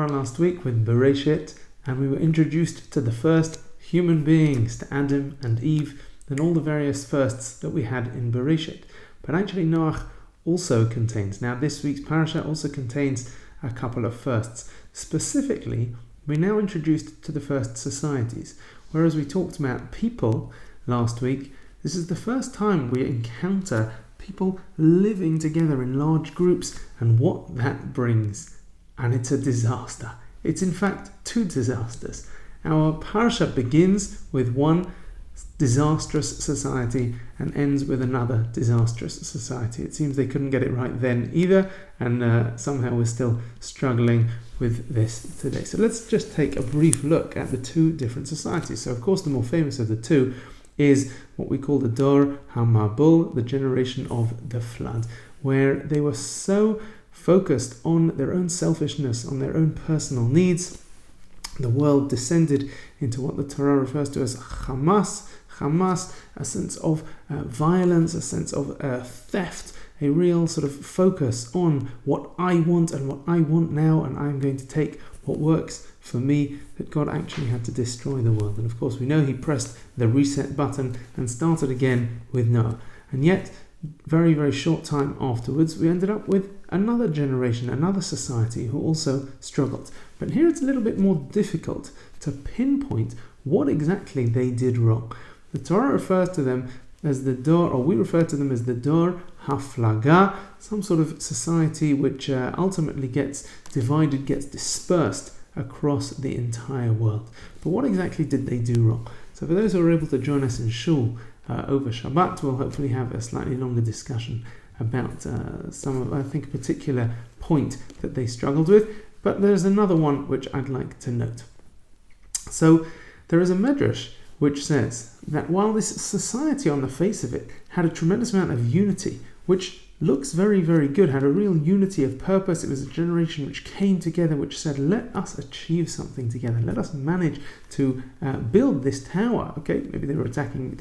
Torah last week with Bereshit, and we were introduced to the first human beings, to Adam and Eve, and all the various firsts that we had in Bereshit. But actually Noach also contains, now this week's parasha also contains a couple of firsts. Specifically, we're now introduced to the first societies. Whereas we talked about people last week, this is the first time we encounter people living together in large groups and what that brings. And it's a disaster. It's in fact two disasters. Our parasha begins with one disastrous society and ends with another disastrous society. It seems they couldn't get it right then either, and somehow we're still struggling with this today. So let's just take a brief look at the two different societies. So of course the more famous of the two is what we call the Dor HaMabul, the generation of the flood, where they were so focused on their own selfishness, on their own personal needs. The world descended into what the Torah refers to as Hamas, a sense of violence, a sense of theft, a real sort of focus on what I want and what I want now, and I'm going to take what works for me, that God actually had to destroy the world. And of course we know he pressed the reset button and started again with Noah. And yet, very, very short time afterwards, we ended up with another generation, another society who also struggled. But here it's a little bit more difficult to pinpoint what exactly they did wrong. The Torah refers to them as the Dor, or we refer to them as the Dor Haflaga, some sort of society which ultimately gets divided, gets dispersed across the entire world. But what exactly did they do wrong? So for those who are able to join us in Shul over Shabbat, we'll hopefully have a slightly longer discussion about some of, I think, a particular point that they struggled with. But there's another one which I'd like to note. So there is a medrash which says that while this society on the face of it had a tremendous amount of unity, which looks very, very good, had a real unity of purpose, it was a generation which came together, which said, let us achieve something together, let us manage to build this tower. Okay, maybe they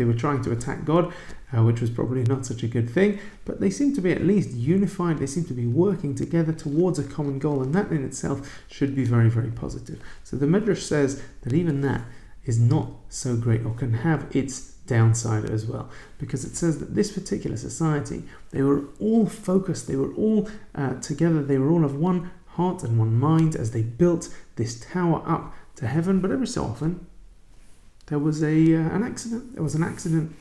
were trying to attack God, which was probably not such a good thing, but they seem to be at least unified, they seem to be working together towards a common goal, and that in itself should be very, very positive. So the Medrash says that even that is not so great, or can have its downside as well, because it says that this particular society, they were all focused, they were all together, they were all of one heart and one mind as they built this tower up to heaven. But every so often there was an accident. There was an accident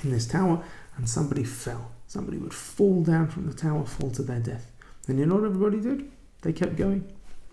in this tower and somebody fell. Somebody would fall down from the tower, fall to their death. And you know what everybody did? They kept going.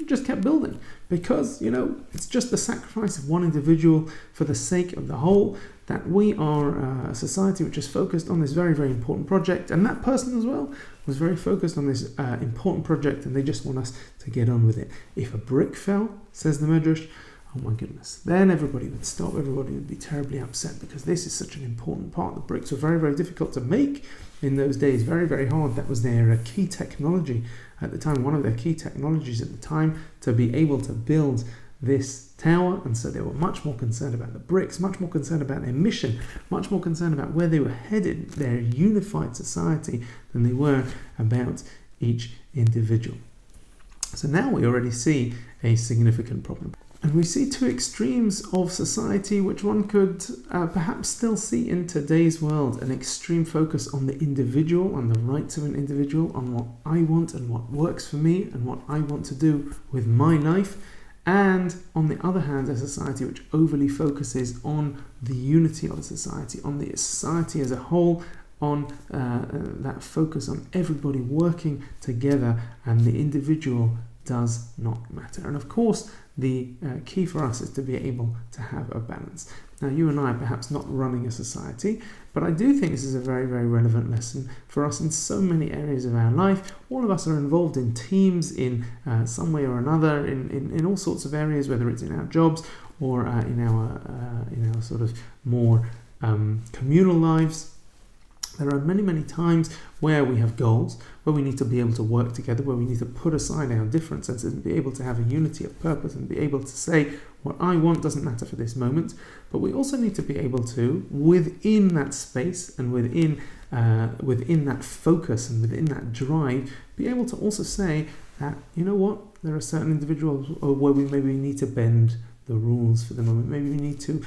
Just kept building, because it's just the sacrifice of one individual for the sake of the whole, that we are a society which is focused on this very, very important project, and that person as well was very focused on this important project, and they just want us to get on with it. If a brick fell, says the Medrash, oh my goodness, then everybody would stop, everybody would be terribly upset, because this is such an important part. The bricks were very, very difficult to make in those days, very, very hard. That was their key technology at the time, one of their key technologies at the time, to be able to build this tower. And so they were much more concerned about the bricks, much more concerned about their mission, much more concerned about where they were headed, their unified society, than they were about each individual. So now we already see a significant problem. And we see two extremes of society which one could perhaps still see in today's world. An extreme focus on the individual, on the rights of an individual, on what I want and what works for me and what I want to do with my life. And on the other hand, a society which overly focuses on the unity of the society, on the society as a whole, on that focus on everybody working together, and the individual does not matter. And of course, the key for us is to be able to have a balance. Now, you and I are perhaps not running a society, but I do think this is a very, very relevant lesson for us in so many areas of our life. All of us are involved in teams in some way or another, in all sorts of areas, whether it's in our jobs or in our sort of more communal lives. There are many, many times where we have goals, where we need to be able to work together, where we need to put aside our differences and be able to have a unity of purpose and be able to say, what I want doesn't matter for this moment. But we also need to be able to, within that space and within that focus and within that drive, be able to also say that, you know what, there are certain individuals where we maybe need to bend the rules for the moment. Maybe we need to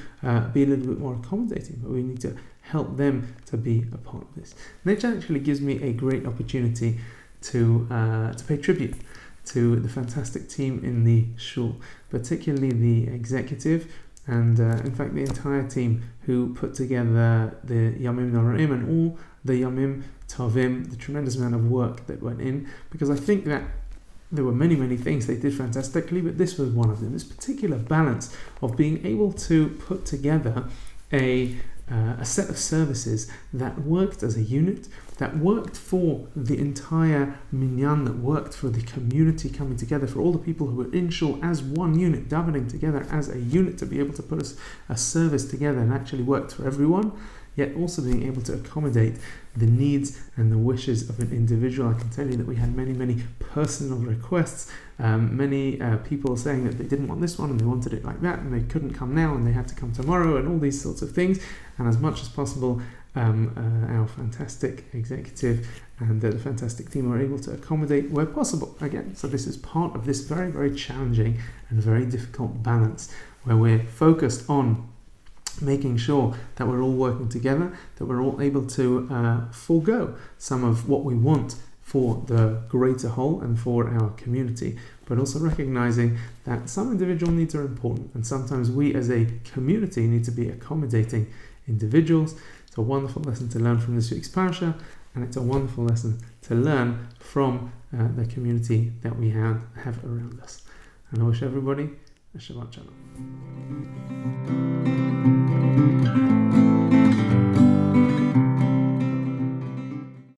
be a little bit more accommodating, but we need to help them to be a part of this. Nature actually gives me a great opportunity to pay tribute to the fantastic team in the shul, particularly the executive and in fact the entire team who put together the Yamim Noraim and all the Yamim Tovim, the tremendous amount of work that went in, because I think that there were many, many things they did fantastically, but this was one of them. This particular balance of being able to put together a set of services that worked as a unit, that worked for the entire minyan, that worked for the community coming together, for all the people who were in shul as one unit, davening together as a unit to be able to put a service together and actually worked for everyone, yet also being able to accommodate the needs and the wishes of an individual. I can tell you that we had many, many personal requests, many people saying that they didn't want this one and they wanted it like that and they couldn't come now and they had to come tomorrow and all these sorts of things. And as much as possible, our fantastic executive and the fantastic team were able to accommodate where possible. Again, so this is part of this very, very challenging and very difficult balance where we're focused on making sure that we're all working together, that we're all able to forego some of what we want for the greater whole and for our community, but also recognizing that some individual needs are important and sometimes we as a community need to be accommodating individuals. It's a wonderful lesson to learn from this week's parasha, and it's a wonderful lesson to learn from the community that we have around us. And I wish everybody a Shabbat Shalom.